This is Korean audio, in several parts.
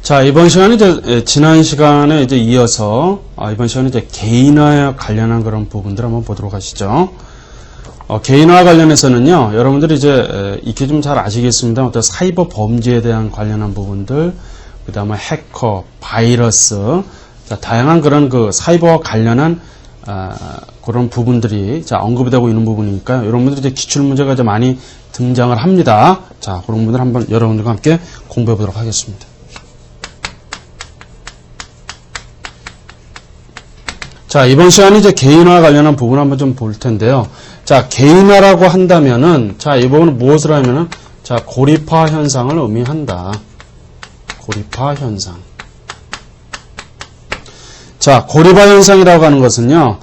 자, 이번 시간은 이제 지난 시간에 이제 이어서 이번 시간은 이제 개인화에 관련한 그런 부분들 한번 보도록 하시죠. 개인화 관련해서는요, 여러분들이 이제 익히 좀 잘 아시겠습니다. 어떤 사이버 범죄에 대한 관련한 부분들, 그 다음에 해커, 바이러스, 자, 다양한 그런 그 사이버와 관련한 그런 부분들이 자 언급이 되고 있는 부분이니까 여러분들이 이제 기출 문제가 이제 많이 등장을 합니다. 자, 그런 부분들 한번 여러분들과 함께 공부해 보도록 하겠습니다. 자, 이번 시간에 이제 개인화 관련한 부분 한번 좀 볼 텐데요. 자, 개인화라고 한다면은, 자, 이 부분은 무엇을 하면은, 자, 고립화 현상을 의미한다. 고립화 현상. 자, 고립화 현상이라고 하는 것은요,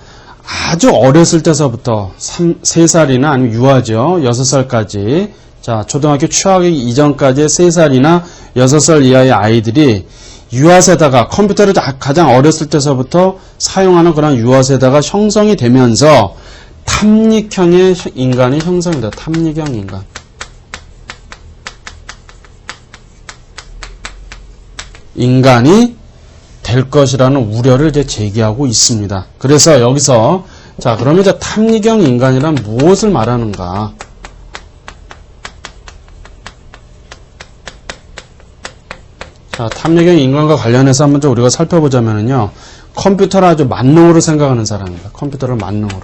아주 어렸을 때서부터 3살이나 아니면 유아죠. 6살까지. 자, 초등학교 취하기 이전까지의 3살이나 6살 이하의 아이들이 유아세대가 컴퓨터를 가장 어렸을 때서부터 사용하는 그런 유아세대가 형성이 되면서 탐닉형의 인간이 형성이 된다. 탐닉형 인간. 인간이 될 것이라는 우려를 이제 제기하고 있습니다. 그래서 여기서 자, 그러면 이제 탐닉형 인간이란 무엇을 말하는가? 자, 탐닉형 인간과 관련해서 한번 좀 우리가 살펴보자면요. 컴퓨터를 아주 만능으로 생각하는 사람입니다. 컴퓨터를 만능으로.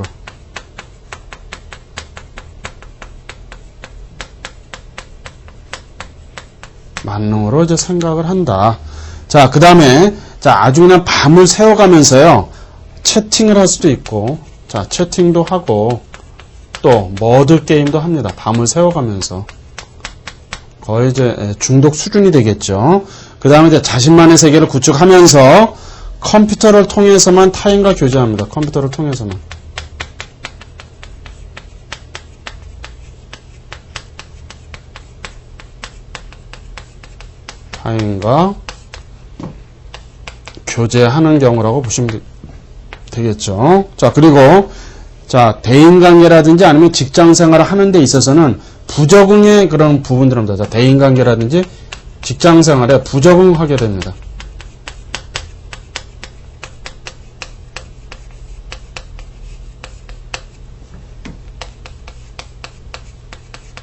만능으로 이제 생각을 한다. 자, 그 다음에, 자, 아주 그냥 밤을 새워가면서요. 채팅을 할 수도 있고, 자, 채팅도 하고, 또, 머드 게임도 합니다. 밤을 새워가면서. 거의 이제 중독 수준이 되겠죠. 그 다음에 이제 자신만의 세계를 구축하면서 컴퓨터를 통해서만 타인과 교제합니다. 컴퓨터를 통해서만. 타인과 교제하는 경우라고 보시면 되겠죠. 자, 그리고 자, 대인관계라든지 아니면 직장생활을 하는 데 있어서는 부적응의 그런 부분들입니다. 자, 대인관계라든지 직장생활에 부적응하게 됩니다.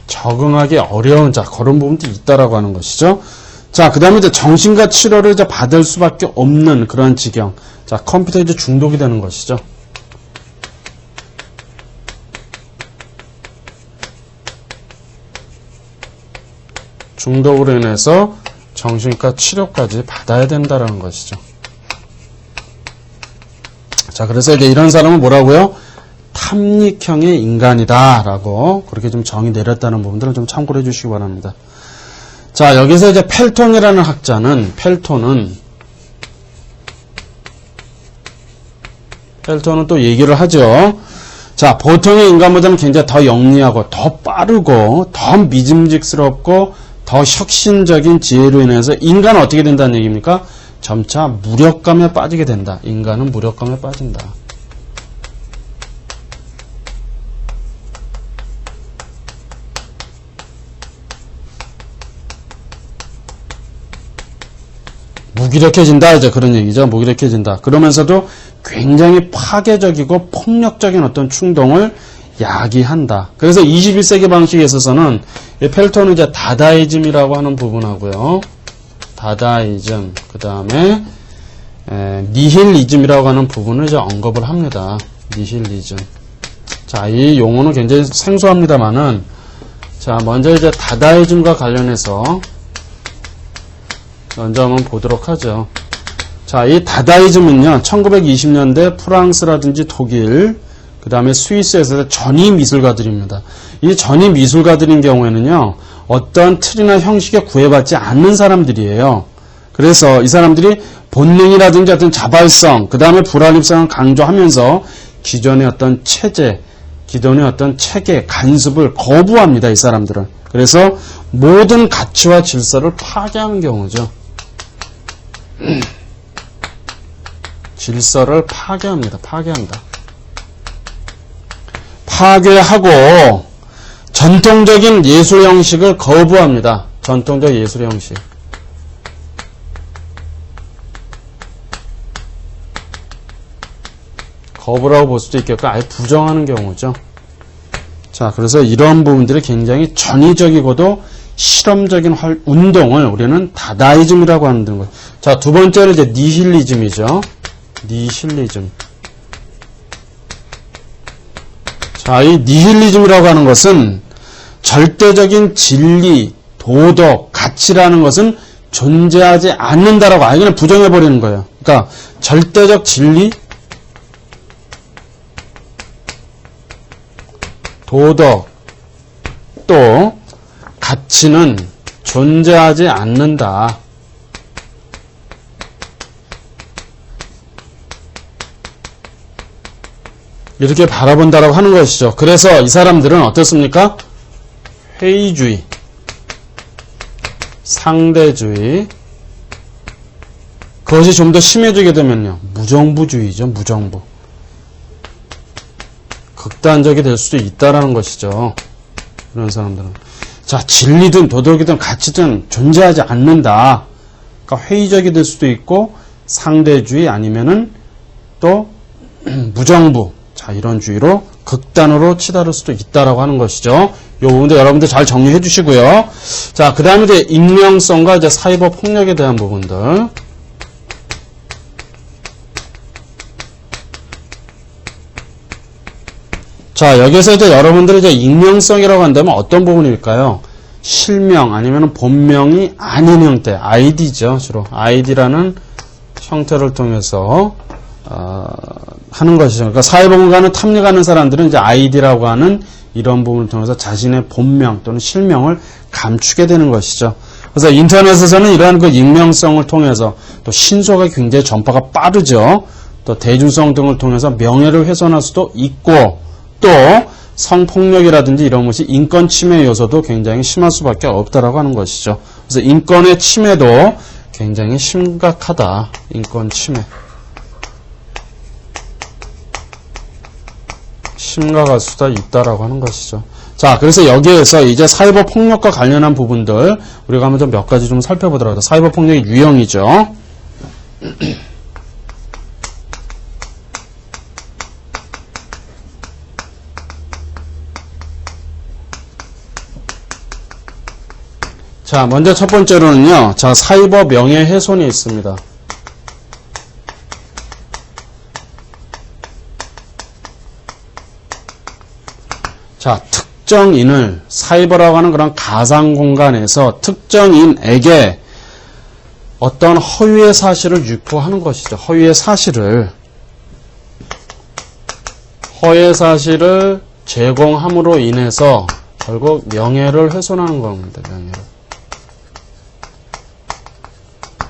적응하기 어려운 자, 그런 부분도 있다라고 하는 것이죠. 자, 그 다음에 이제 정신과 치료를 이제 받을 수밖에 없는 그런 지경. 자, 컴퓨터에 이제 중독이 되는 것이죠. 중독으로 인해서 정신과 치료까지 받아야 된다는 것이죠. 자, 그래서 이제 이런 사람은 뭐라고요? 탐닉형의 인간이다라고 그렇게 좀 정의 내렸다는 부분들을 좀 참고를 해주시기 바랍니다. 자, 여기서 이제 펠톤이라는 학자는 펠톤은 또 얘기를 하죠. 자, 보통의 인간보다는 굉장히 더 영리하고 더 빠르고 더 믿음직스럽고 더 혁신적인 지혜로 인해서 인간은 어떻게 된다는 얘기입니까? 점차 무력감에 빠지게 된다. 인간은 무력감에 빠진다. 무기력해진다. 이제 그런 얘기죠. 무기력해진다. 그러면서도 굉장히 파괴적이고 폭력적인 어떤 충동을 야기한다. 그래서 21세기 방식에 있어서는 이 펠톤은 이제 다다이즘이라고 하는 부분하고요. 다다이즘, 그 다음에 니힐리즘이라고 하는 부분을 이제 언급을 합니다. 니힐리즘. 자, 이 용어는 굉장히 생소합니다만은, 자, 먼저 이제 다다이즘과 관련해서 먼저 한번 보도록 하죠. 자, 이 다다이즘은요, 1920년대 프랑스라든지 독일, 그 다음에 스위스에서 전위 미술가들입니다. 이 전위 미술가들인 경우에는요, 어떤 틀이나 형식에 구애받지 않는 사람들이에요. 그래서 이 사람들이 본능이라든지 어떤 자발성, 그 다음에 불안입성을 강조하면서 기존의 어떤 체제, 기존의 어떤 체계, 간섭을 거부합니다. 이 사람들은. 그래서 모든 가치와 질서를 파괴하는 경우죠. 질서를 파괴합니다. 파괴한다. 파괴하고 전통적인 예술 형식을 거부합니다. 전통적 예술 형식. 거부라고 볼 수도 있겠고 아예 부정하는 경우죠. 자, 그래서 이런 부분들이 굉장히 전위적이고도 실험적인 운동을 우리는 다다이즘이라고 하는 거예요. 자, 두 번째는 이제 니힐리즘이죠. 니힐리즘. 자, 이 니힐리즘이라고 하는 것은 절대적인 진리, 도덕, 가치라는 것은 존재하지 않는다라고 아예 그냥 부정해버리는 거예요. 그러니까 절대적 진리, 도덕, 또 가치는 존재하지 않는다. 이렇게 바라본다라고 하는 것이죠. 그래서 이 사람들은 어떻습니까? 회의주의, 상대주의, 그것이 좀 더 심해지게 되면요. 무정부주의죠. 무정부. 극단적이 될 수도 있다라는 것이죠. 이런 사람들은. 자, 진리든 도덕이든 가치든 존재하지 않는다. 그러니까 회의적이 될 수도 있고 상대주의 아니면은 또 무정부. 자, 이런 주의로 극단으로 치달을 수도 있다라고 하는 것이죠. 이 부분도 여러분들 잘 정리해 주시고요. 자, 그 다음에 이제 익명성과 이제 사이버 폭력에 대한 부분들. 자, 여기서 이제 여러분들이 이제 익명성이라고 한다면 어떤 부분일까요? 실명 아니면 본명이 아닌 형태, 아이디죠. 주로 아이디라는 형태를 통해서 하는 것이죠. 그러니까 사이버 공간을 탐닉하는 사람들은 이제 아이디라고 하는 이런 부분을 통해서 자신의 본명 또는 실명을 감추게 되는 것이죠. 그래서 인터넷에서는 이러한 그 익명성을 통해서 또 신소가 굉장히 전파가 빠르죠. 또 대중성 등을 통해서 명예를 훼손할 수도 있고 또 성폭력이라든지 이런 것이 인권 침해 요소도 굉장히 심할 수밖에 없다라고 하는 것이죠. 그래서 인권의 침해도 굉장히 심각하다. 인권 침해. 심각할 수도 있다라고 하는 것이죠. 자, 그래서 여기에서 이제 사이버 폭력과 관련한 부분들 우리가 한번 좀 몇 가지 좀 살펴보도록 하죠. 사이버 폭력의 유형이죠. 자, 먼저 첫 번째로는요. 자, 사이버 명예훼손이 있습니다. 자, 특정인을 사이버라고 하는 그런 가상 공간에서 특정인에게 어떤 허위의 사실을 유포하는 것이죠. 허위의 사실을 제공함으로 인해서 결국 명예를 훼손하는 겁니다. 명예를.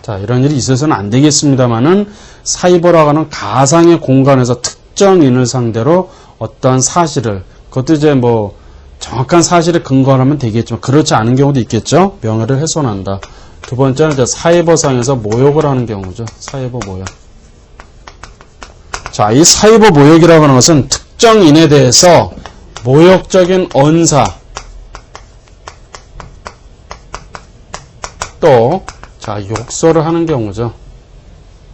자, 이런 일이 있어서는 안 되겠습니다만은 사이버라고 하는 가상의 공간에서 특정인을 상대로 어떤 사실을, 그것도 이제 뭐 정확한 사실에 근거하면 되겠지만 그렇지 않은 경우도 있겠죠. 명예를 훼손한다. 두 번째는 이제 사이버상에서 모욕을 하는 경우죠. 사이버 모욕. 자, 이 사이버 모욕이라고 하는 것은 특정인에 대해서 모욕적인 언사, 또 자, 욕설을 하는 경우죠.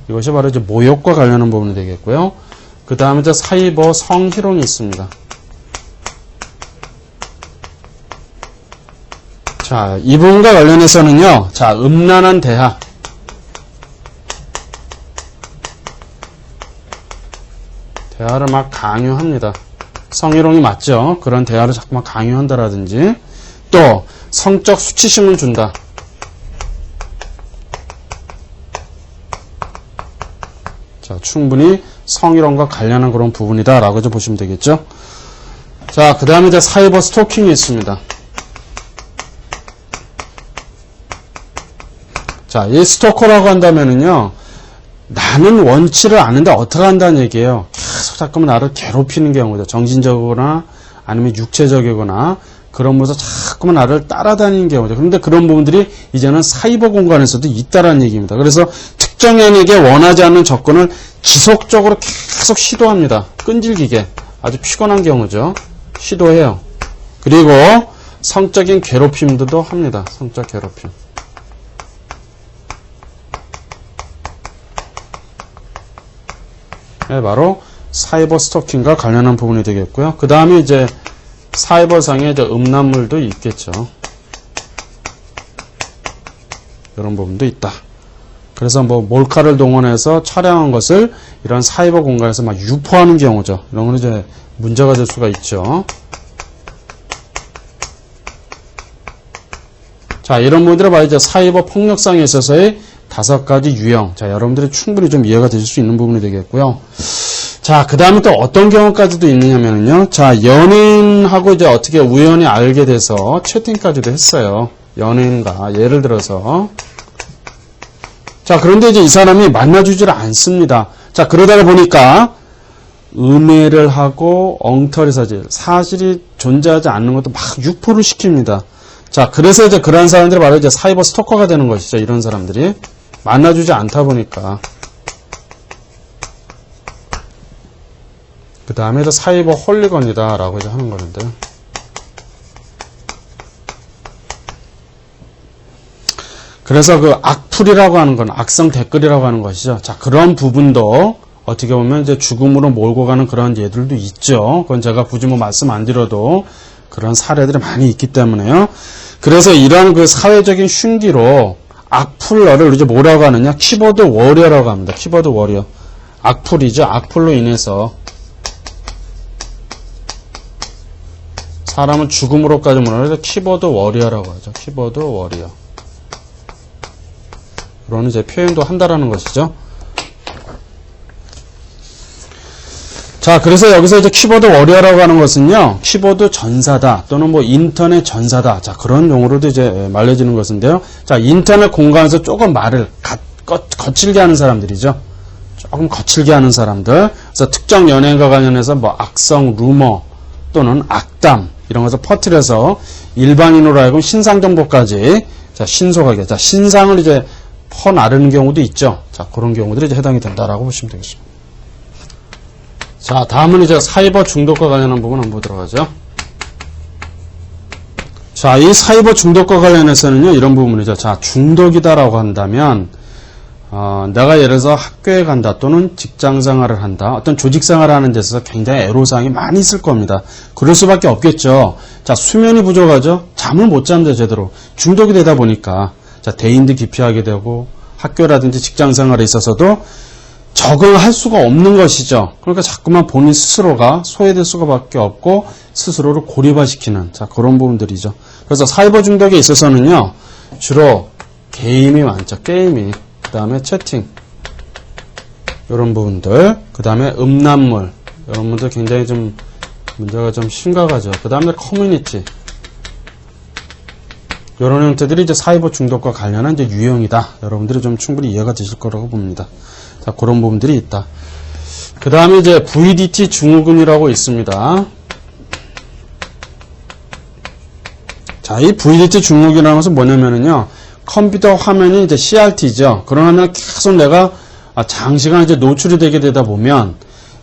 이것이 바로 이제 모욕과 관련한 부분이 되겠고요. 그 다음에 이제 사이버 성희롱이 있습니다. 자, 이 부분과 관련해서는요, 자, 음란한 대화. 대화를 막 강요합니다. 성희롱이 맞죠? 그런 대화를 자꾸만 강요한다라든지, 또, 성적 수치심을 준다. 자, 충분히 성희롱과 관련한 그런 부분이다라고 좀 보시면 되겠죠? 자, 그 다음에 이제 사이버 스토킹이 있습니다. 자, 이 스토커라고 한다면은요, 나는 원치를 않는데 어떻게 한다는 얘기예요. 계속 자꾸만 나를 괴롭히는 경우죠. 정신적이거나 아니면 육체적이거나 그런 면에서 자꾸만 나를 따라다니는 경우죠. 그런데 그런 부분들이 이제는 사이버 공간에서도 있다라는 얘기입니다. 그래서 특정인에게 원하지 않는 접근을 지속적으로 계속 시도합니다. 끈질기게. 아주 피곤한 경우죠. 시도해요. 그리고 성적인 괴롭힘도 합니다. 성적 괴롭힘. 네, 바로 사이버 스토킹과 관련한 부분이 되겠고요. 그 다음에 이제 사이버상의 이제 음란물도 있겠죠. 이런 부분도 있다. 그래서 뭐 몰카를 동원해서 촬영한 것을 이런 사이버 공간에서 막 유포하는 경우죠. 이런 건 이제 문제가 될 수가 있죠. 자, 이런 부분들을 봐야 이제 사이버 폭력상에 있어서의 5가지 유형. 자, 여러분들이 충분히 좀 이해가 되실 수 있는 부분이 되겠고요. 자, 그 다음에 또 어떤 경우까지도 있느냐면요. 자, 연인하고 이제 어떻게 우연히 알게 돼서 채팅까지도 했어요. 연인과 예를 들어서. 자, 그런데 이제 이 사람이 만나주지를 않습니다. 자, 그러다가 보니까 음해를 하고 엉터리 사실이 존재하지 않는 것도 막 유포를 시킵니다. 자, 그래서 이제 그런 사람들이 바로 이제 사이버 스토커가 되는 것이죠. 이런 사람들이. 만나주지 않다 보니까. 그 다음에 이제 사이버 홀리건이다 라고 이제 하는 거는데. 그래서 그 악플이라고 하는 건 악성 댓글이라고 하는 것이죠. 자, 그런 부분도 어떻게 보면 이제 죽음으로 몰고 가는 그런 예들도 있죠. 그건 제가 굳이 뭐 말씀 안 드려도 그런 사례들이 많이 있기 때문에요. 그래서 이런 그 사회적인 흉기로 악플러를 이제 뭐라고 하느냐? 키보드 워리어라고 합니다. 키보드 워리어. 악플이죠. 악플로 인해서 사람을 죽음으로까지 몰아서 키보드 워리어라고 하죠. 키보드 워리어. 그런 이제 표현도 한다라는 것이죠. 자, 그래서 여기서 이제 키보드 워리어라고 하는 것은요, 키보드 전사다, 또는 뭐 인터넷 전사다. 자, 그런 용어로도 이제 말려지는 것인데요. 자, 인터넷 공간에서 조금 말을 거칠게 하는 사람들이죠. 조금 거칠게 하는 사람들. 그래서 특정 연예인과 관련해서 뭐 악성 루머 또는 악담, 이런 것을 퍼뜨려서 일반인으로 하여금 신상 정보까지, 자, 신속하게, 자, 신상을 이제 퍼나르는 경우도 있죠. 자, 그런 경우들이 이제 해당이 된다라고 보시면 되겠습니다. 자, 다음은 이제 사이버 중독과 관련한 부분 한번 보도록 하죠. 자, 이 사이버 중독과 관련해서는요, 이런 부분이죠. 자, 중독이다라고 한다면, 내가 예를 들어서 학교에 간다 또는 직장 생활을 한다, 어떤 조직 생활을 하는 데 있어서 굉장히 애로사항이 많이 있을 겁니다. 그럴 수밖에 없겠죠. 자, 수면이 부족하죠. 잠을 못 잔다 제대로. 중독이 되다 보니까, 자, 대인도 기피하게 되고, 학교라든지 직장 생활에 있어서도 적응할 수가 없는 것이죠. 그러니까 자꾸만 본인 스스로가 소외될 수밖에 없고 스스로를 고립화시키는, 자, 그런 부분들이죠. 그래서 사이버 중독에 있어서는요, 주로 게임이 많죠. 게임이. 그 다음에 채팅, 이런 부분들. 그 다음에 음란물, 이런 분들 굉장히 좀 문제가 좀 심각하죠. 그 다음에 커뮤니티, 이런 형태들이 이제 사이버 중독과 관련한 이제 유형이다. 여러분들이 좀 충분히 이해가 되실 거라고 봅니다. 자, 그런 부분들이 있다. 그 다음에 이제 VDT 증후군이라고 있습니다. 자, 이 VDT 증후군이라는 것은 뭐냐면은요, 컴퓨터 화면이 이제 CRT죠. 그러면 계속 내가 장시간 이제 노출이 되게 되다 보면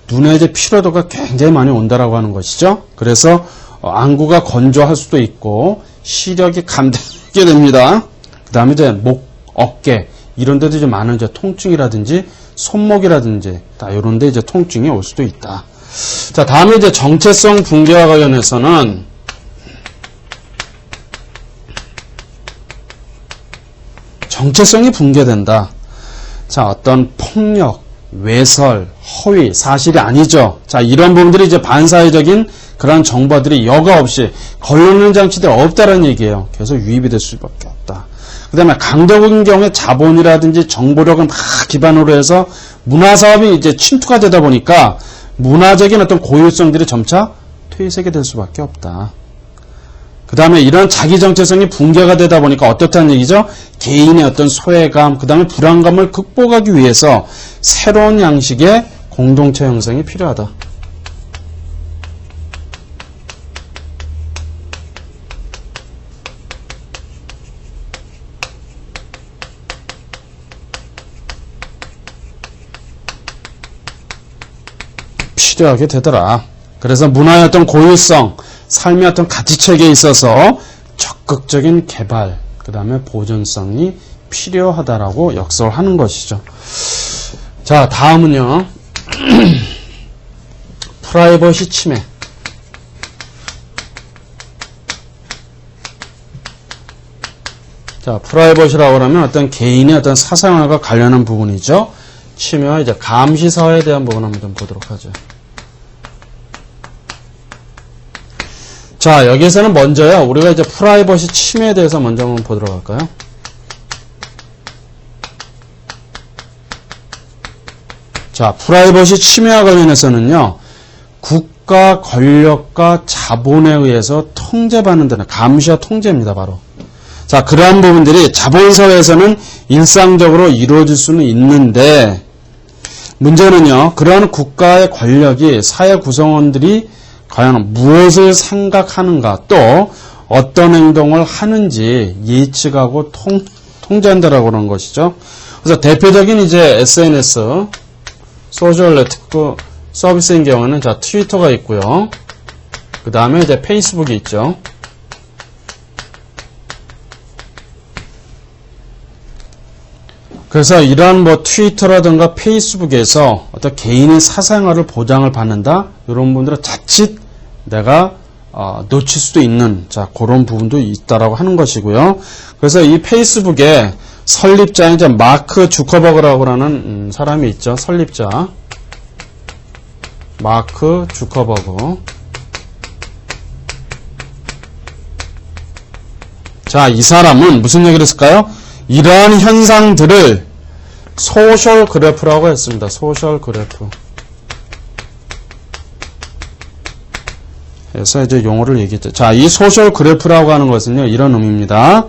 눈에 이제 피로도가 굉장히 많이 온다라고 하는 것이죠. 그래서 안구가 건조할 수도 있고 시력이 감되게 됩니다. 그 다음에 이제 목, 어깨 이런 데도 이제 많은 이제 통증이라든지 손목이라든지 다 이런 데 이제 통증이 올 수도 있다. 자, 다음에 이제 정체성 붕괴와 관련해서는 정체성이 붕괴된다. 자, 어떤 폭력, 외설, 허위, 사실이 아니죠. 자, 이런 부분들이 이제 반사회적인 그런 정보들이 여과 없이 걸러내는 장치들이 없다는 얘기예요. 계속 유입이 될 수밖에 없다. 그 다음에 강대국인 경우에 자본이라든지 정보력을 막 기반으로 해서 문화사업이 이제 침투가 되다 보니까 문화적인 어떤 고유성들이 점차 퇴색이 될 수밖에 없다. 그 다음에 이런 자기 정체성이 붕괴가 되다 보니까 어떻다는 얘기죠? 개인의 어떤 소외감, 그 다음에 불안감을 극복하기 위해서 새로운 양식의 공동체 형성이 필요하다. 필요하게 되더라. 그래서 문화의 어떤 고유성, 삶의 어떤 가치체계에 있어서 적극적인 개발, 그 다음에 보존성이 필요하다라고 역설하는 것이죠. 자, 다음은요. 프라이버시 침해. 자, 프라이버시라고 하면 어떤 개인의 어떤 사생활과 관련한 부분이죠. 침해와 이제 감시 사회에 대한 부분 한번 좀 보도록 하죠. 자, 여기에서는 먼저요, 우리가 이제 프라이버시 침해에 대해서 먼저 한번 보도록 할까요? 자, 프라이버시 침해와 관련해서는요, 국가 권력과 자본에 의해서 통제받는 데는 감시와 통제입니다, 바로. 자, 그러한 부분들이 자본사회에서는 일상적으로 이루어질 수는 있는데, 문제는요, 그러한 국가의 권력이 사회 구성원들이 과연 무엇을 생각하는가, 또 어떤 행동을 하는지 예측하고 통제한다라고 하는 것이죠. 그래서 대표적인 이제 SNS, 소셜 네트워크 서비스인 경우는 자, 트위터가 있고요. 그 다음에 이제 페이스북이 있죠. 그래서 이러한 뭐 트위터라든가 페이스북에서 어떤 개인의 사생활을 보장을 받는다, 이런 분들은 자칫 내가 놓칠 수도 있는, 자, 그런 부분도 있다라고 하는 것이고요. 그래서 이 페이스북의 설립자인 이제 마크 주커버그라고 하는 사람이 있죠. 설립자 마크 주커버그. 자, 이 사람은 무슨 얘기를 했을까요? 이러한 현상들을 소셜 그래프라고 했습니다. 소셜 그래프. 그래서 이제 용어를 얘기했죠. 자, 이 소셜 그래프라고 하는 것은요, 이런 의미입니다.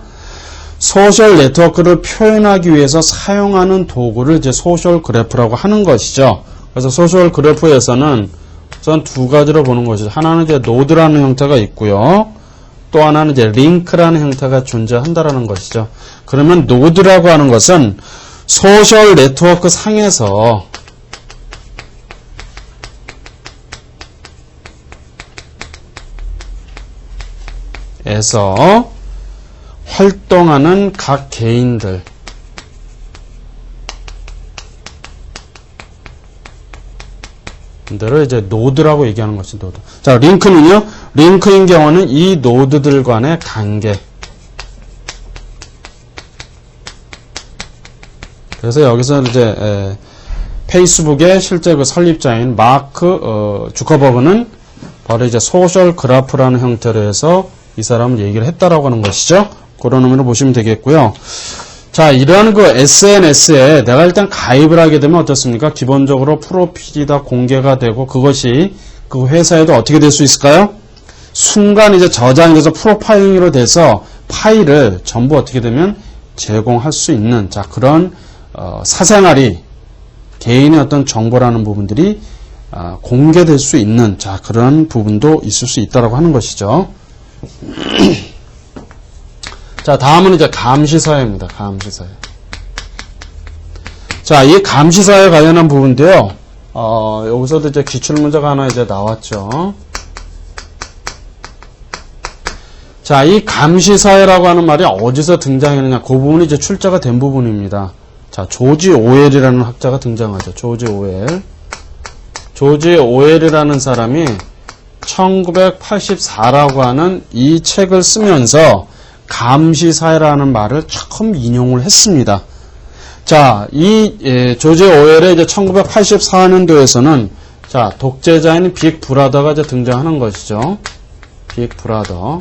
소셜 네트워크를 표현하기 위해서 사용하는 도구를 이제 소셜 그래프라고 하는 것이죠. 그래서 소셜 그래프에서는 우선 두 가지로 보는 것이죠. 하나는 이제 노드라는 형태가 있고요. 또 하나는 이제 링크라는 형태가 존재한다라는 것이죠. 그러면 노드라고 하는 것은 소셜 네트워크 상에서 활동하는 각 개인들, 들을 이제 노드라고 얘기하는 것이 노드. 자, 링크는요, 링크인 경우는 이 노드들 간의 관계. 그래서 여기서 이제 페이스북의 실제 그 설립자인 마크 주커버그는 바로 이제 소셜 그래프라는 형태로 해서 이 사람을 얘기를 했다라고 하는 것이죠. 그런 의미로 보시면 되겠고요. 자, 이러한 그 SNS에 내가 일단 가입을 하게 되면 어떻습니까? 기본적으로 프로필이 다 공개가 되고, 그것이 그 회사에도 어떻게 될 수 있을까요? 순간 이제 저장이 돼서 프로파일링으로 돼서 파일을 전부 어떻게 되면 제공할 수 있는, 자, 그런 사생활이, 개인의 어떤 정보라는 부분들이 공개될 수 있는, 자, 그런 부분도 있을 수 있다라고 하는 것이죠. 자, 다음은 이제 감시사회입니다. 감시사회. 자, 이 감시사회 관련한 부분인데요. 여기서도 이제 기출문제가 하나 이제 나왔죠. 자, 이 감시사회라고 하는 말이 어디서 등장했느냐, 그 부분이 이제 출제가 된 부분입니다. 자, 조지 오웰이라는 학자가 등장하죠. 조지 오웰. 조지 오웰이라는 사람이 1984라고 하는 이 책을 쓰면서 감시사회라는 말을 처음 인용을 했습니다. 자, 이 조지 오웰의 이제 1984년도에서는 자, 독재자인 빅 브라더가 이제 등장하는 것이죠. 빅 브라더.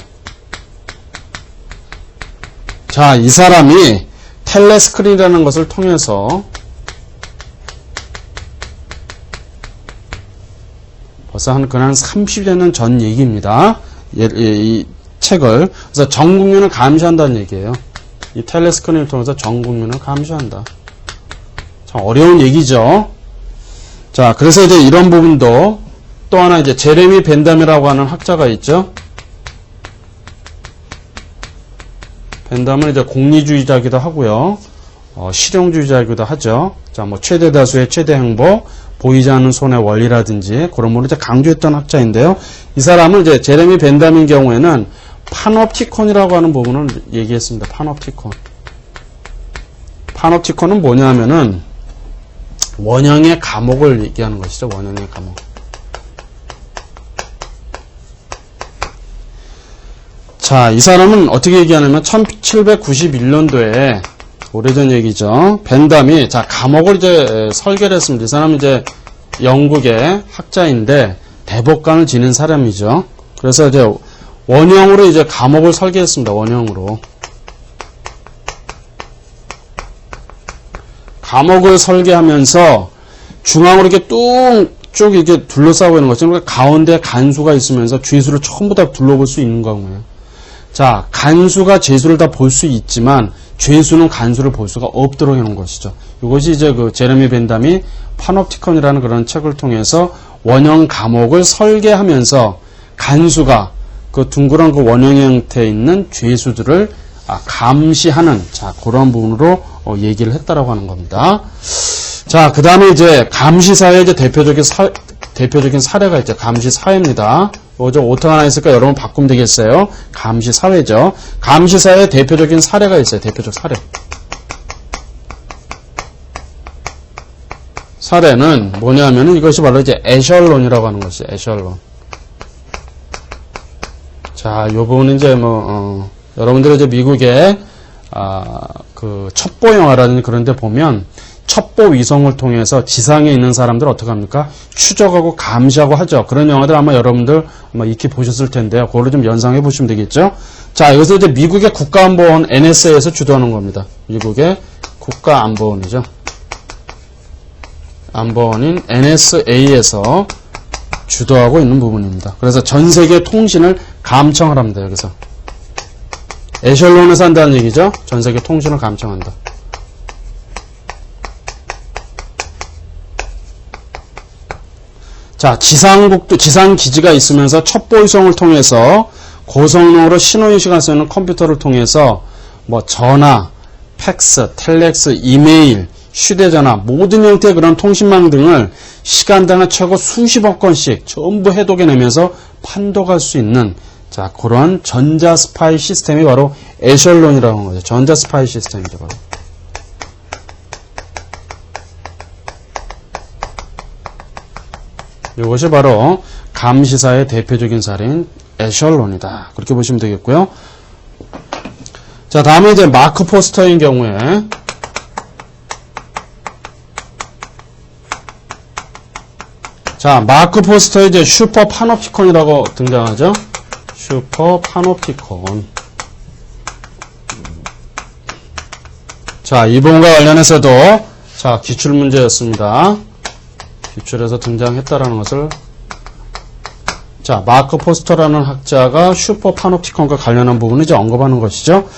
자, 이 사람이 텔레스크린이라는 것을 통해서 벌써 한 30여 년 전 얘기입니다. 이 책을. 그래서 전 국민을 감시한다는 얘기예요. 이 텔레스크린을 통해서 전 국민을 감시한다. 참 어려운 얘기죠. 자, 그래서 이제 이런 부분도 또 하나 이제 제레미 벤담이라고 하는 학자가 있죠. 벤담은 이제 공리주의자이기도 하고요. 실용주의자이기도 하죠. 자, 뭐 최대 다수의 최대 행복, 보이지 않는 손의 원리라든지 그런 부분을 이제 강조했던 학자인데요. 이 사람은 이제 제레미 벤담인 경우에는 파놉티콘이라고 하는 부분을 얘기했습니다. 파놉티콘. 파놉티콘은 뭐냐 하면은 원형의 감옥을 얘기하는 것이죠. 원형의 감옥. 자, 이 사람은 어떻게 얘기하냐면 1791년도에 오래전 얘기죠. 벤담이 자 감옥을 이제 설계를 했습니다. 이 사람은 이제 영국의 학자인데 대법관을 지낸 사람이죠. 그래서 이제 원형으로 이제 감옥을 설계했습니다. 원형으로 감옥을 설계하면서 중앙으로 이렇게 쭉 이렇게 둘러싸고 있는 거죠. 그러니까 가운데 간수가 있으면서 죄수를 전부 다 둘러볼 수 있는 거고요. 자, 간수가 죄수를 다 볼 수 있지만 죄수는 간수를 볼 수가 없도록 해놓은 것이죠. 이것이 이제 그 제레미 벤담이 파놉티콘이라는 그런 책을 통해서 원형 감옥을 설계하면서 간수가 그 둥그런 그 원형의 형태에 있는 죄수들을 감시하는 자 그런 부분으로 얘기를 했다라고 하는 겁니다. 자, 그 다음에 이제 감시사의 이제 대표적인 사례가 있죠. 감시사회입니다. 저 오타가 하나 있으니까 여러분 바꾸면 되겠어요. 감시사회죠. 감시사의 대표적인 사례가 있어요. 대표적 사례. 사례는 뭐냐면은 이것이 바로 이제 에셜론이라고 하는 것이죠. 에셜론. 자, 요 부분은 이제 여러분들이 이제 미국의 그 첩보 영화라든지 그런 데 보면 첩보 위성을 통해서 지상에 있는 사람들 어떻게 합니까? 추적하고 감시하고 하죠. 그런 영화들 아마 여러분들 아마 익히 보셨을 텐데요. 그거를 좀 연상해 보시면 되겠죠. 자, 여기서 이제 미국의 국가안보원 NSA에서 주도하는 겁니다. 미국의 국가안보원이죠. 안보원인 NSA에서 주도하고 있는 부분입니다. 그래서 전 세계 통신을 감청을 합니다. 여기서 에셜론에서 한다는 얘기죠. 전 세계 통신을 감청한다. 자, 지상 기지가 있으면서 첩보위성을 통해서 고성능으로 신호인식할 수 있는 컴퓨터를 통해서 뭐 전화, 팩스, 텔렉스, 이메일, 휴대전화, 모든 형태의 그런 통신망 등을 시간당에 최고 수십억 건씩 전부 해독해내면서 판독할 수 있는 자, 그런 전자 스파이 시스템이 바로 에셜론이라고 하는 거죠. 전자 스파이 시스템이죠, 바로. 이것이 바로 감시사의 대표적인 사례인 에셜론이다. 그렇게 보시면 되겠고요. 자, 다음에 이제 마크 포스터인 경우에 자, 마크 포스터의 이제 슈퍼 파놉티콘이라고 등장하죠. 슈퍼 파놉티콘. 자, 이 부분과 관련해서도 자, 기출 문제였습니다. 기출에서 등장했다라는 것을 자, 마크 포스터라는 학자가 슈퍼 파놉티콘과 관련한 부분을 이제 언급하는 것이죠.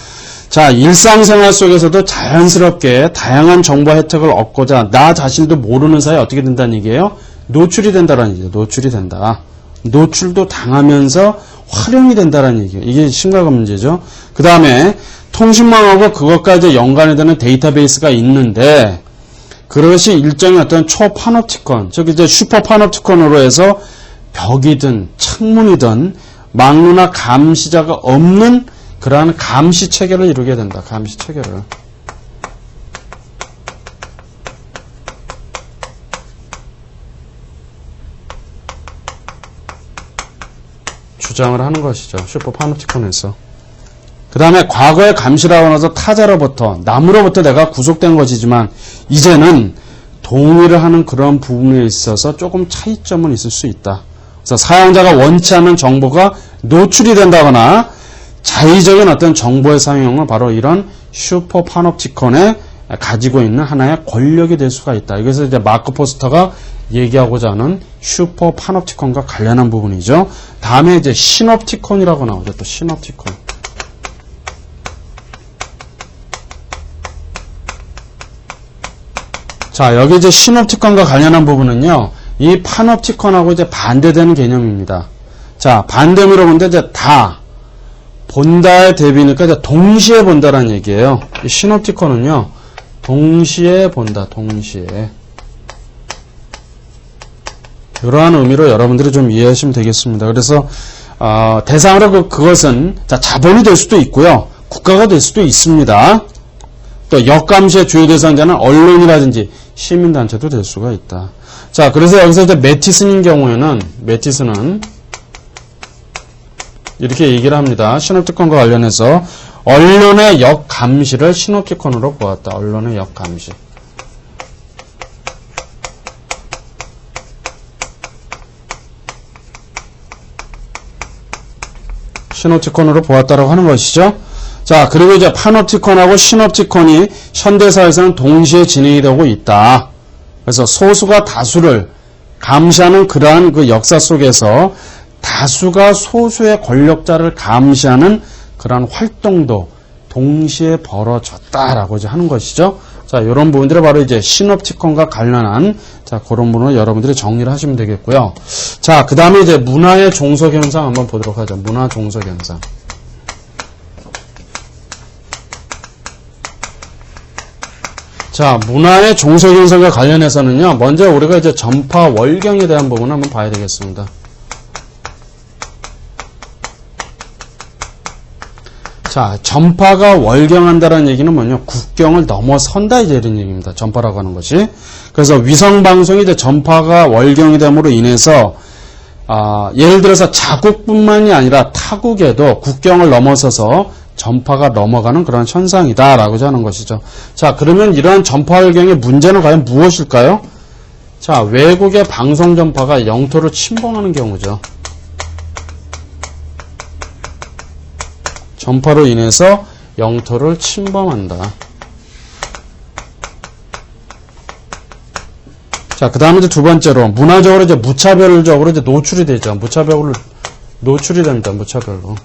자, 일상생활 속에서도 자연스럽게 다양한 정보 혜택을 얻고자 나 자신도 모르는 사이에 어떻게 된다는 얘기예요? 노출이 된다라는 얘기죠. 노출이 된다. 노출도 당하면서 활용이 된다라는 얘기예요. 이게 심각한 문제죠. 그 다음에 통신망하고 그것까지 연관이 되는 데이터베이스가 있는데 그것이 일정의 어떤 초파놉티콘, 즉 이제 슈퍼 파놉티콘으로 해서 벽이든 창문이든 막루나 감시자가 없는 그러한 감시 체계를 이루게 된다. 감시 체계를. 주장을 하는 것이죠. 슈퍼 파놉티콘에서. 그 다음에 과거의 감시라고 나서 타자로부터, 남으로부터 내가 구속된 것이지만 이제는 동의를 하는 그런 부분에 있어서 조금 차이점은 있을 수 있다. 그래서 사용자가 원치 않는 정보가 노출이 된다거나 자의적인 어떤 정보의 사용은 바로 이런 슈퍼 파놉티콘에 가지고 있는 하나의 권력이 될 수가 있다. 이것을 이제 마크 포스터가 얘기하고자 하는 슈퍼 파놉티콘과 관련한 부분이죠. 다음에 이제 시놉티콘이라고 나오죠. 또 시놉티콘. 자, 여기 이제 시놉티콘과 관련한 부분은요, 이 파놉티콘하고 이제 반대되는 개념입니다. 자, 반대로 본데 이제 다, 본다의 대비니까 이제 동시에 본다라는 얘기예요. 이 시놉티콘은요, 동시에 본다, 동시에. 이러한 의미로 여러분들이 좀 이해하시면 되겠습니다. 그래서, 대상으로 그것은, 자, 자본이 될 수도 있고요, 국가가 될 수도 있습니다. 또 역감시의 주요 대상자는 언론이라든지 시민단체도 될 수가 있다. 자, 그래서 여기서 이제 매티슨인 경우에는 매티슨은 이렇게 얘기를 합니다. 시놉티콘과 관련해서 언론의 역감시를 시놉티콘으로 보았다. 언론의 역감시. 시놉티콘으로 보았다라고 하는 것이죠. 자, 그리고 이제 파놉티콘하고 시놉티콘이 현대사에서는 동시에 진행이 되고 있다. 그래서 소수가 다수를 감시하는 그러한 그 역사 속에서 다수가 소수의 권력자를 감시하는 그러한 활동도 동시에 벌어졌다라고 이제 하는 것이죠. 자, 이런 부분들이 바로 이제 시놉티콘과 관련한 자, 그런 부분을 여러분들이 정리를 하시면 되겠고요. 자, 그 다음에 이제 문화의 종속 현상 한번 보도록 하죠. 문화 종속 현상. 자, 문화의 종속 현상과 관련해서는요, 먼저 우리가 이제 전파 월경에 대한 부분을 한번 봐야 되겠습니다. 자, 전파가 월경한다는 얘기는 뭐냐? 국경을 넘어선다 이제 이런 얘기입니다. 전파라고 하는 것이. 그래서 위성방송이 이제 전파가 월경이 됨으로 인해서 예를 들어서 자국뿐만이 아니라 타국에도 국경을 넘어서서 전파가 넘어가는 그런 현상이다라고 하는 것이죠. 자, 그러면 이러한 전파 월경의 문제는 과연 무엇일까요? 자, 외국의 방송 전파가 영토를 침범하는 경우죠. 전파로 인해서 영토를 침범한다. 자, 그 다음에 이제 두 번째로, 문화적으로 이제 무차별적으로 이제 노출이 되죠. 무차별로 노출이 됩니다. 무차별로.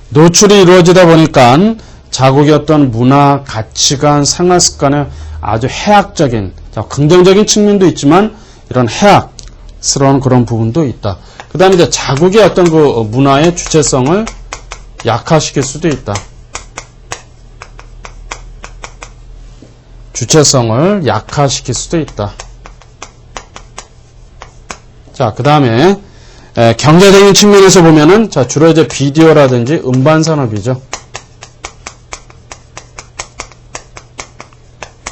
노출이 이루어지다 보니까 자국의 어떤 문화, 가치관, 생활 습관의 아주 해악적인, 자, 긍정적인 측면도 있지만 이런 해악스러운 그런 부분도 있다. 그 다음에 이제 자국의 어떤 그 문화의 주체성을 약화시킬 수도 있다. 주체성을 약화시킬 수도 있다. 자, 그 다음에 경제적인 측면에서 보면은 자, 주로 이제 비디오라든지 음반 산업이죠.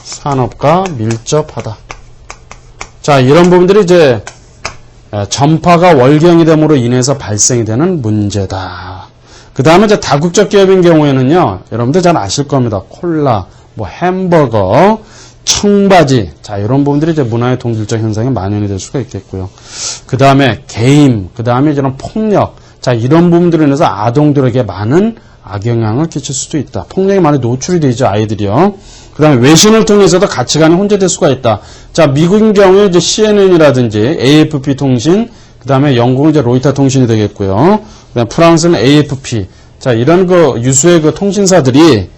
산업과 밀접하다. 자, 이런 부분들이 이제 전파가 월경이 됨으로 인해서 발생이 되는 문제다. 그 다음에 이제 다국적 기업인 경우에는요, 여러분들 잘 아실 겁니다. 콜라, 뭐 햄버거, 청바지, 자, 이런 부분들이 이제 문화의 동질적 현상에 만연이 될 수가 있겠고요. 그 다음에 게임, 그 다음에 이런 폭력, 자, 이런 부분들로 인해서 아동들에게 많은 악영향을 끼칠 수도 있다. 폭력이 많이 노출이 되죠, 아이들이요. 그 다음에 외신을 통해서도 가치관이 혼재될 수가 있다. 자, 미국인 경우에 이제 CNN이라든지 AFP 통신, 그 다음에 영국은 이제 로이터 통신이 되겠고요. 그 다음에 프랑스는 AFP. 자, 이런 그 유수의 그 통신사들이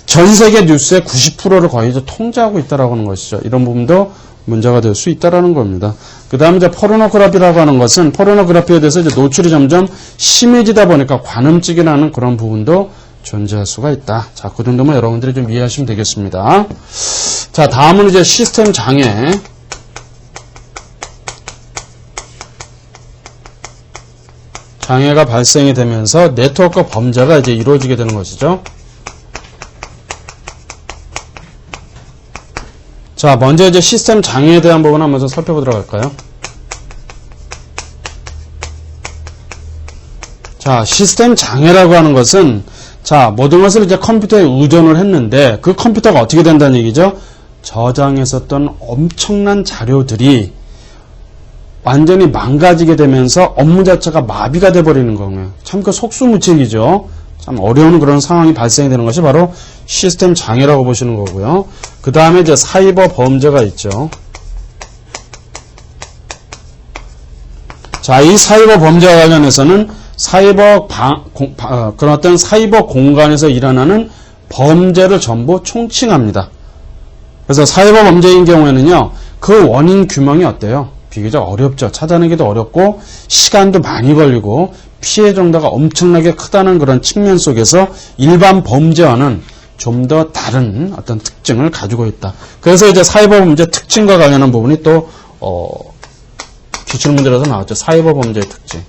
전 세계 뉴스의 90%를 거의 이제 통제하고 있다라고 하는 것이죠. 이런 부분도 문제가 될 수 있다라는 겁니다. 그 다음에 이제 포르노그래피라고 하는 것은 포르노그래피에 대해서 이제 노출이 점점 심해지다 보니까 관음증이라는 그런 부분도 존재할 수가 있다. 자, 그 정도만 여러분들이 좀 이해하시면 되겠습니다. 자, 다음은 이제 시스템 장애. 장애가 발생이 되면서 네트워크 범죄가 이제 이루어지게 되는 것이죠. 자, 먼저 이제 시스템 장애에 대한 부분 한번 살펴보도록 할까요? 자, 시스템 장애라고 하는 것은 자, 모든 것을 이제 컴퓨터에 의존을 했는데 그 컴퓨터가 어떻게 된다는 얘기죠? 저장했었던 엄청난 자료들이 완전히 망가지게 되면서 업무 자체가 마비가 돼버리는 거예요. 참 그 속수무책이죠. 참 어려운 그런 상황이 발생이 되는 것이 바로 시스템 장애라고 보시는 거고요. 그 다음에 이제 사이버 범죄가 있죠. 자, 이 사이버 범죄와 관련해서는 그런 어떤 사이버 공간에서 일어나는 범죄를 전부 총칭합니다. 그래서 사이버 범죄인 경우에는요, 그 원인 규명이 어때요? 비교적 어렵죠. 찾아내기도 어렵고, 시간도 많이 걸리고, 피해 정도가 엄청나게 크다는 그런 측면 속에서 일반 범죄와는 좀 더 다른 어떤 특징을 가지고 있다. 그래서 이제 사이버 범죄 특징과 관련한 부분이 또, 기출문제라서 나왔죠. 사이버 범죄의 특징.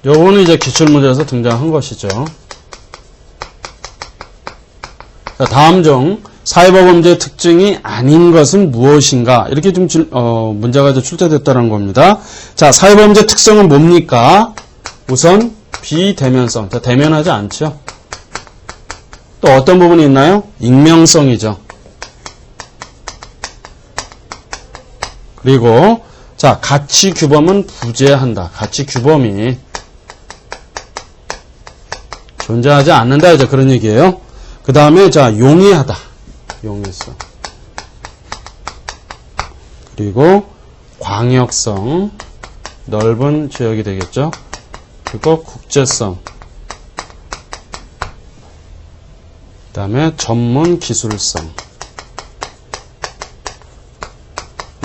요거는 이제 기출문제에서 등장한 것이죠. 자, 다음 중 사이버 범죄의 특징이 아닌 것은 무엇인가? 이렇게 좀 문제가 이제 출제됐다는 겁니다. 자, 사이버 범죄 특성은 뭡니까? 우선 비대면성. 자, 대면하지 않죠. 또 어떤 부분이 있나요? 익명성이죠. 그리고 자, 가치 규범은 부재한다. 가치 규범이 존재하지 않는다. 이제 그런 얘기예요. 그 다음에 자, 용이하다. 용이성. 그리고 광역성. 넓은 지역이 되겠죠. 그리고 국제성. 그 다음에 전문 기술성.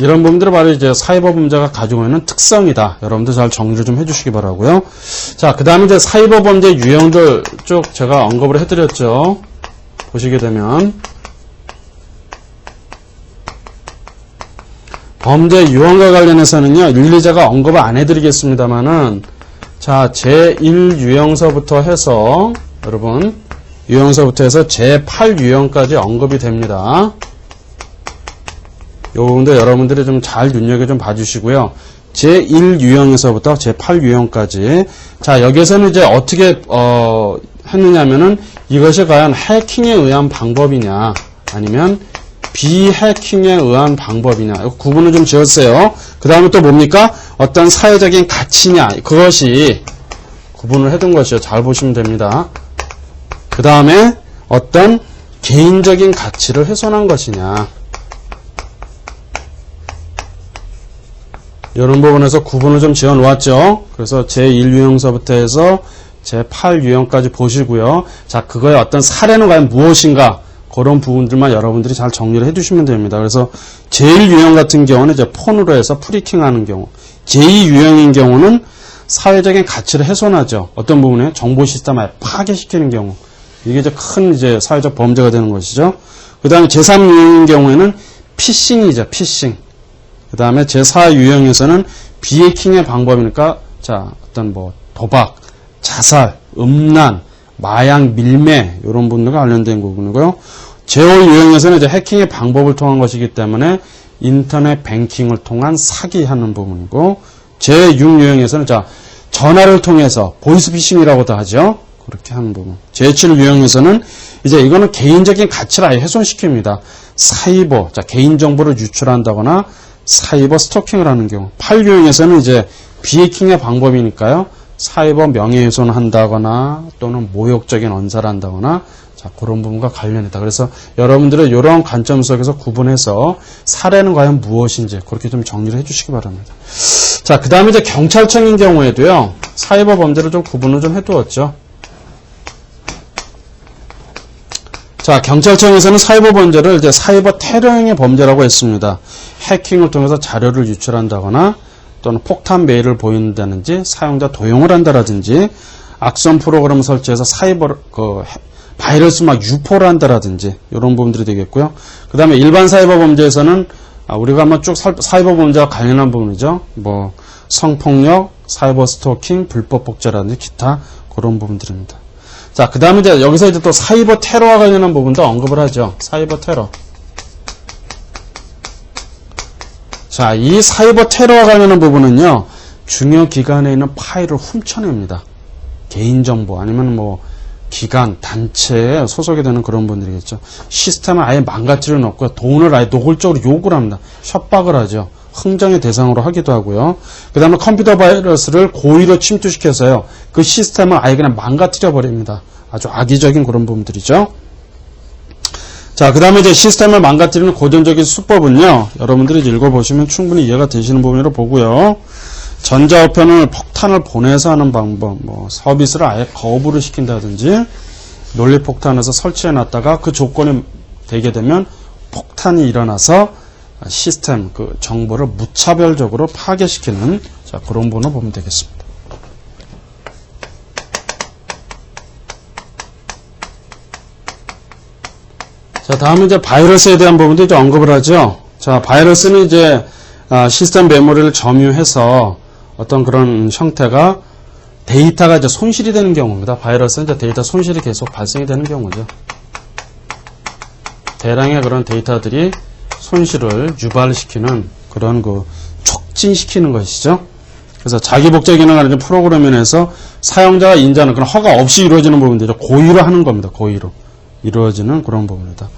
이런 부분들이 바로 이제 사이버 범죄가 가지고 있는 특성이다. 여러분들 잘 정리를 좀 해주시기 바라고요. 자, 그 다음에 이제 사이버 범죄 유형들 쭉 제가 언급을 해드렸죠. 보시게 되면 범죄 유형과 관련해서는요, 1, 2제가 언급을 안 해드리겠습니다만은 자, 제1유형서부터 해서 여러분 유형서부터 해서 제8유형까지 언급이 됩니다. 요 부분도 여러분들이 좀 잘 눈여겨 좀 봐주시고요. 제1유형에서부터 제8유형까지. 자, 여기에서는 이제 어떻게, 했느냐면은 이것이 과연 해킹에 의한 방법이냐, 아니면 비해킹에 의한 방법이냐, 이거 구분을 좀 지었어요. 그 다음에 또 뭡니까? 어떤 사회적인 가치냐, 그것이 구분을 해둔 것이요. 잘 보시면 됩니다. 그 다음에 어떤 개인적인 가치를 훼손한 것이냐. 이런 부분에서 구분을 좀 지어 놓았죠. 그래서 제1유형서부터 해서 제8유형까지 보시고요. 자, 그거의 어떤 사례는 과연 무엇인가? 그런 부분들만 여러분들이 잘 정리를 해주시면 됩니다. 그래서 제1유형 같은 경우는 이제 폰으로 해서 프리킹 하는 경우. 제2유형인 경우는 사회적인 가치를 훼손하죠. 어떤 부분에 정보 시스템을 파괴시키는 경우. 이게 이제 큰 이제 사회적 범죄가 되는 것이죠. 그 다음에 제3유형인 경우에는 피싱이죠. 피싱. 그 다음에 제4유형에서는 비해킹의 방법이니까, 자, 어떤 뭐, 도박, 자살, 음란, 마약, 밀매, 이런 부분들과 관련된 부분이고요. 제5유형에서는 이제 해킹의 방법을 통한 것이기 때문에 인터넷 뱅킹을 통한 사기하는 부분이고, 제6유형에서는 자, 전화를 통해서 보이스피싱이라고도 하죠. 그렇게 하는 부분. 제7유형에서는 이제 이거는 개인적인 가치를 아예 훼손시킵니다. 사이버, 자, 개인정보를 유출한다거나 사이버 스토킹을 하는 경우. 8유형에서는 이제 비해킹의 방법이니까요. 사이버 명예훼손을 한다거나 또는 모욕적인 언사를 한다거나 자, 그런 부분과 관련이다. 그래서 여러분들의 이런 관점 속에서 구분해서 사례는 과연 무엇인지 그렇게 좀 정리를 해주시기 바랍니다. 자, 그 다음에 이제 경찰청인 경우에도요. 사이버 범죄를 좀 구분을 좀 해두었죠. 자, 경찰청에서는 사이버 범죄를 이제 사이버 테러형의 범죄라고 했습니다. 해킹을 통해서 자료를 유출한다거나 또는 폭탄 메일을 보인다든지 사용자 도용을 한다라든지 악성 프로그램을 설치해서 사이버 바이러스 막 유포를 한다라든지 이런 부분들이 되겠고요. 그 다음에 일반 사이버 범죄에서는 우리가 한번 쭉 사이버 범죄와 관련한 부분이죠. 뭐 성폭력, 사이버 스토킹, 불법 복제라든지 기타 그런 부분들입니다. 자, 그 다음에 이제 여기서 이제 또 사이버 테러와 관련한 부분도 언급을 하죠. 사이버 테러. 자, 이 사이버 테러와 관련한 부분은요, 중요 기관에 있는 파일을 훔쳐냅니다. 개인정보, 아니면 뭐, 기관, 단체에 소속이 되는 그런 분들이겠죠. 시스템을 아예 망가뜨려 놓고 돈을 아예 노골적으로 요구를 합니다. 협박을 하죠. 흥정의 대상으로 하기도 하고요. 그 다음에 컴퓨터 바이러스를 고의로 침투시켜서요. 그 시스템을 아예 그냥 망가뜨려 버립니다. 아주 악의적인 그런 부분들이죠. 자, 그 다음에 이제 시스템을 망가뜨리는 고전적인 수법은요. 여러분들이 읽어보시면 충분히 이해가 되시는 부분으로 보고요. 전자우편을 폭탄을 보내서 하는 방법, 뭐 서비스를 아예 거부를 시킨다든지 논리폭탄에서 설치해놨다가 그 조건이 되게 되면 폭탄이 일어나서 시스템, 그 정보를 무차별적으로 파괴시키는 자, 그런 부분을 보면 되겠습니다. 자, 다음은 이제 바이러스에 대한 부분도 이제 언급을 하죠. 자, 바이러스는 이제 시스템 메모리를 점유해서 어떤 그런 형태가 데이터가 이제 손실이 되는 경우입니다. 바이러스는 이제 데이터 손실이 계속 발생이 되는 경우죠. 대량의 그런 데이터들이 손실을 유발시키는 그런 촉진시키는 것이죠. 그래서 자기 복제 기능을 가진 프로그래밍에서 사용자가 인지하는 그런 허가 없이 이루어지는 부분들이 고의로 하는 겁니다. 고의로 이루어지는 그런 부분이다.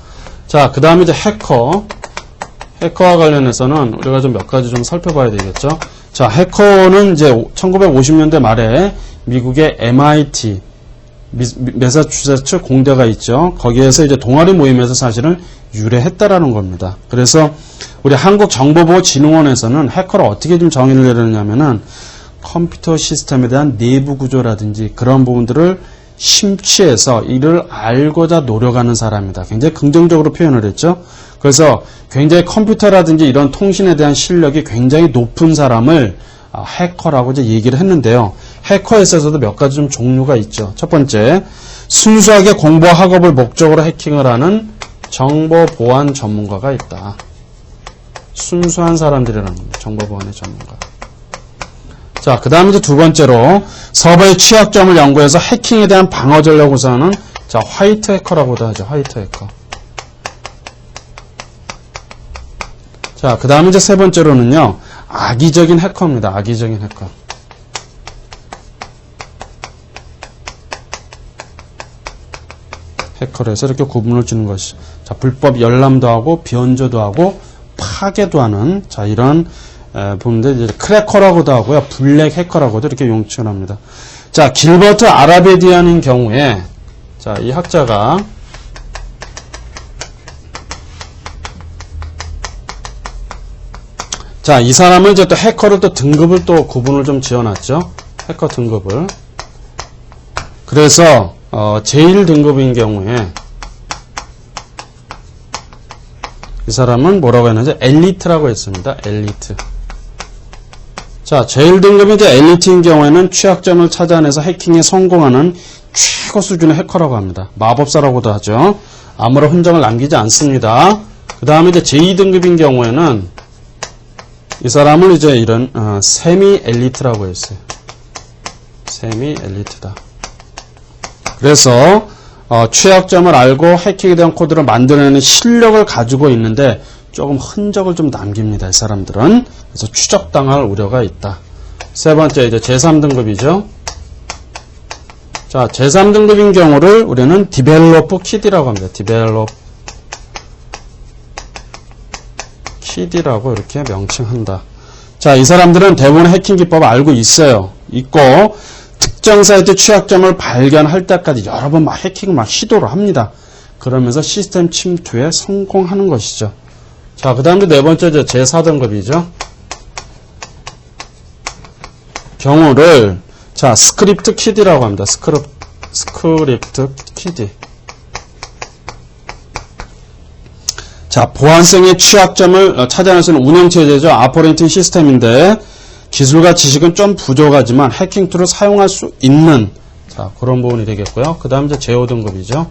자, 그 다음에 이제 해커와 관련해서는 우리가 좀 몇 가지 좀 살펴봐야 되겠죠. 자, 해커는 이제 1950년대 말에 미국의 MIT, 매사추세츠 공대가 있죠. 거기에서 이제 동아리 모임에서 사실은 유래했다라는 겁니다. 그래서 우리 한국정보보호진흥원에서는 해커를 어떻게 좀 정의를 내렸냐면은 컴퓨터 시스템에 대한 내부 구조라든지 그런 부분들을 심취해서 이를 알고자 노력하는 사람이다. 굉장히 긍정적으로 표현을 했죠. 그래서 굉장히 컴퓨터라든지 이런 통신에 대한 실력이 굉장히 높은 사람을 해커라고 이제 얘기를 했는데요. 해커에 있어서도 몇 가지 좀 종류가 있죠. 첫 번째, 순수하게 공부와 학업을 목적으로 해킹을 하는 정보 보안 전문가가 있다. 순수한 사람들이라는 겁니다. 정보 보안의 전문가. 자, 그 다음에 이제 두 번째로 서버의 취약점을 연구해서 해킹에 대한 방어 전략을 구사하는 화이트 해커라고도 하죠. 화이트 해커. 자, 그 다음에 이제 세 번째로는요, 악의적인 해커입니다. 악의적인 해커. 해커를 해서 이렇게 구분을 주는 것이. 자, 불법 열람도 하고, 변조도 하고, 파괴도 하는, 자, 이런, 부분들, 이제 크래커라고도 하고요, 블랙 해커라고도 이렇게 용칭을 합니다. 자, 길버트 아라베디안인 경우에, 자, 이 학자가, 자, 이 사람은 이제 또 해커를 또 등급을 또 구분을 좀 지어놨죠. 해커 등급을. 그래서, 제일 등급인 경우에, 이 사람은 뭐라고 했는지, 엘리트라고 했습니다. 엘리트. 자, 제일 등급이 이제 엘리트인 경우에는 취약점을 찾아내서 해킹에 성공하는 최고 수준의 해커라고 합니다. 마법사라고도 하죠. 아무런 흔적을 남기지 않습니다. 그 다음에 이제 제2등급인 경우에는, 이 사람을 이제 이런 세미 엘리트라고 했어요. 세미 엘리트다. 그래서 취약점을 알고 해킹에 대한 코드를 만들어내는 실력을 가지고 있는데 조금 흔적을 좀 남깁니다. 이 사람들은. 그래서 추적당할 우려가 있다. 세 번째 이제 제3등급이죠. 자, 제3등급인 경우를 우리는 디벨로퍼 키드라고 합니다. 디벨로퍼 키드라고 이렇게 명칭한다. 자, 이 사람들은 대부분 해킹 기법을 알고 있어요. 있고 특정 사이트 취약점을 발견할 때까지 여러 번 막 해킹을 막 시도를 합니다. 그러면서 시스템 침투에 성공하는 것이죠. 자, 그 다음에 네 번째 제4등급이죠. 경우를 자, 스크립트 키드라고 합니다. 스크립트 키드. 자, 보안성의 취약점을 찾아낼 수 있는 운영체제죠. 오퍼레이팅 시스템인데 기술과 지식은 좀 부족하지만 해킹 툴을 사용할 수 있는 자, 그런 부분이 되겠고요. 그 다음 이제 제5등급이죠.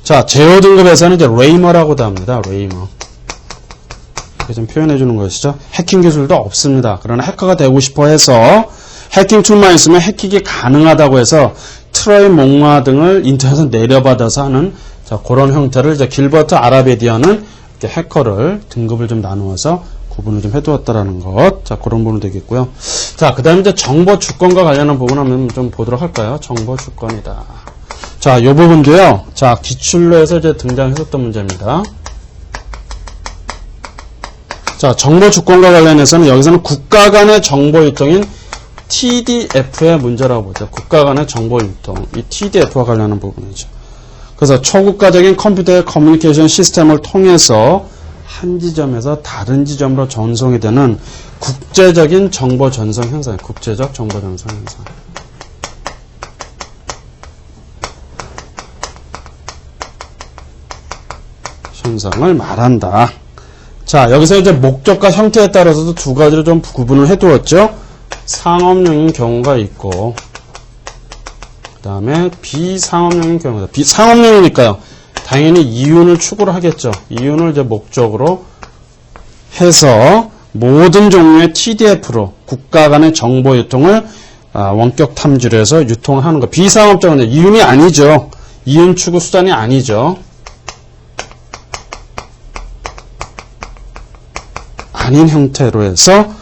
자, 제5등급에서는 이제 레이머라고도 합니다. 레이머. 이렇게 좀 표현해 주는 것이죠. 해킹 기술도 없습니다. 그러나 해커가 되고 싶어 해서 해킹 툴만 있으면 해킹이 가능하다고 해서 트로이 목마 등을 인터넷에서 내려받아서 하는 자, 그런 형태를 이제 길버트 아라베디안은 이렇게 해커를 등급을 좀 나누어서 구분을 좀 해두었다라는 것. 자, 그런 부분 되겠고요. 자, 그 다음에 이제 정보 주권과 관련한 부분 한번 좀 보도록 할까요? 정보 주권이다. 자, 요 부분도요. 자, 기출로 해서 이제 등장했었던 문제입니다. 자, 정보 주권과 관련해서는 여기서는 국가 간의 정보 유통인 TDF의 문제라고 보죠. 국가 간의 정보 유통. 이 TDF와 관련한 부분이죠. 그래서 초국가적인 컴퓨터의 커뮤니케이션 시스템을 통해서 한 지점에서 다른 지점으로 전송이 되는 국제적인 정보 전송 현상, 국제적 정보 전송 현상. 현상을 말한다. 자, 여기서 이제 목적과 형태에 따라서도 두 가지로 좀 구분을 해두었죠. 상업용인 경우가 있고, 그 다음에 비상업용인 경우다. 비상업용이니까요. 당연히 이윤을 추구를 하겠죠. 이윤을 이제 목적으로 해서 모든 종류의 TDF로 국가 간의 정보 유통을 원격 탐지로 해서 유통하는 거. 비상업적은 이윤이 아니죠. 이윤 추구 수단이 아니죠. 아닌 형태로 해서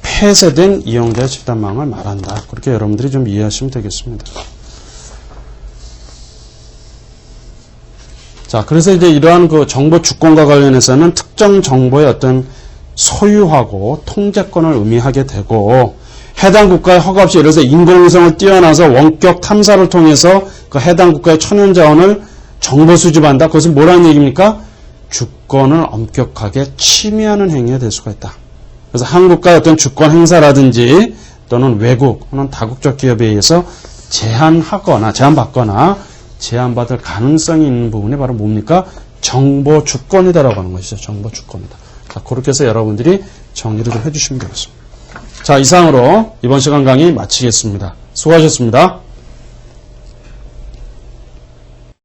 폐쇄된 이용자의 집단망을 말한다. 그렇게 여러분들이 좀 이해하시면 되겠습니다. 자, 그래서 이제 이러한 그 정보 주권과 관련해서는 특정 정보의 어떤 소유하고 통제권을 의미하게 되고, 해당 국가의 허가 없이 예를 들어서 인공위성을 띄워놔서 원격 탐사를 통해서 그 해당 국가의 천연자원을 정보 수집한다. 그것은 뭐라는 얘기입니까? 주권을 엄격하게 침해하는 행위가 될 수가 있다. 그래서 한국과의 어떤 주권 행사라든지 또는 외국 또는 다국적 기업에 의해서 제한받거나 제한받을 가능성이 있는 부분이 바로 뭡니까? 정보 주권이다라고 하는 것이죠. 정보 주권이다. 자, 그렇게 해서 여러분들이 정리를 좀 해주시면 되겠습니다. 자, 이상으로 이번 시간 강의 마치겠습니다. 수고하셨습니다.